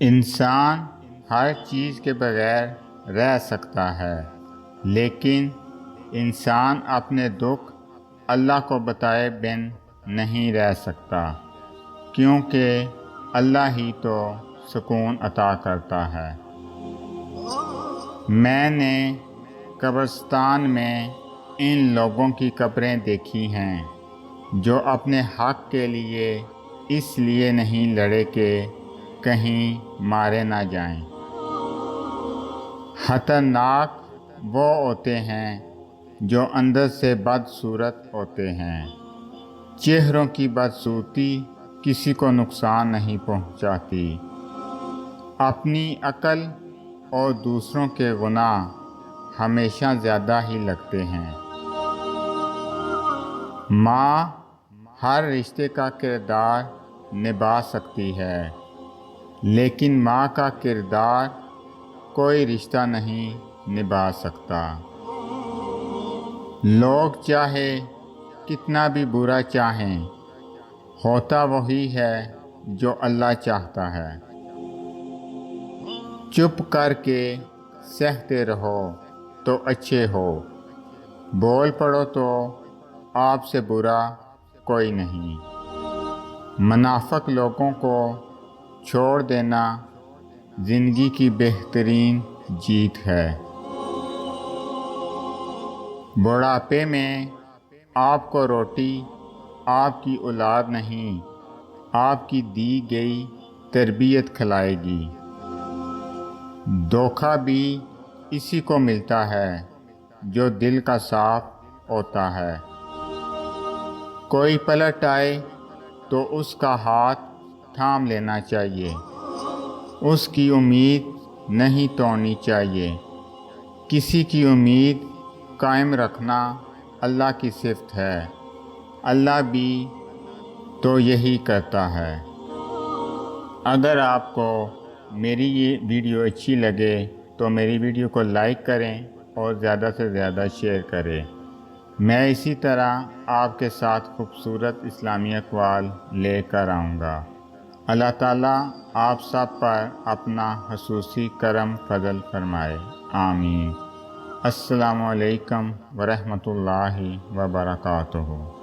انسان ہر چیز کے بغیر رہ سکتا ہے، لیکن انسان اپنے دکھ اللہ کو بتائے بن نہیں رہ سکتا، کیونکہ اللہ ہی تو سکون عطا کرتا ہے۔ میں نے قبرستان میں ان لوگوں کی قبریں دیکھی ہیں جو اپنے حق کے لیے اس لیے نہیں لڑے کہ کہیں مارے نہ جائیں۔ خطرناک وہ ہوتے ہیں جو اندر سے بدصورت ہوتے ہیں۔ چہروں کی بدصورتی کسی کو نقصان نہیں پہنچاتی۔ اپنی عقل اور دوسروں کے گناہ ہمیشہ زیادہ ہی لگتے ہیں۔ ماں ہر رشتے کا کردار نبھا سکتی ہے، لیکن ماں کا کردار کوئی رشتہ نہیں نبھا سکتا۔ لوگ چاہے کتنا بھی برا چاہیں، ہوتا وہی ہے جو اللہ چاہتا ہے۔ چپ کر کے سہتے رہو تو اچھے ہو، بول پڑو تو آپ سے برا کوئی نہیں۔ منافق لوگوں کو چھوڑ دینا زندگی کی بہترین جیت ہے۔ بڑھاپے میں آپ کو روٹی آپ کی اولاد نہیں، آپ کی دی گئی تربیت کھلائے گی۔ دھوکہ بھی اسی کو ملتا ہے جو دل کا صاف ہوتا ہے۔ کوئی پلٹ آئے تو اس کا ہاتھ تھام لینا چاہیے، اس کی امید نہیں توڑنی چاہیے۔ کسی کی امید قائم رکھنا اللہ کی صفت ہے، اللہ بھی تو یہی کرتا ہے۔ اگر آپ کو میری یہ ویڈیو اچھی لگے تو میری ویڈیو کو لائک کریں اور زیادہ سے زیادہ شیئر کریں۔ میں اسی طرح آپ کے ساتھ خوبصورت اسلامی اقوال لے کر آؤں گا۔ اللہ تعالیٰ آپ سب پر اپنا خصوصی کرم فضل فرمائے، آمین۔ السلام علیکم ورحمۃ اللہ وبرکاتہ۔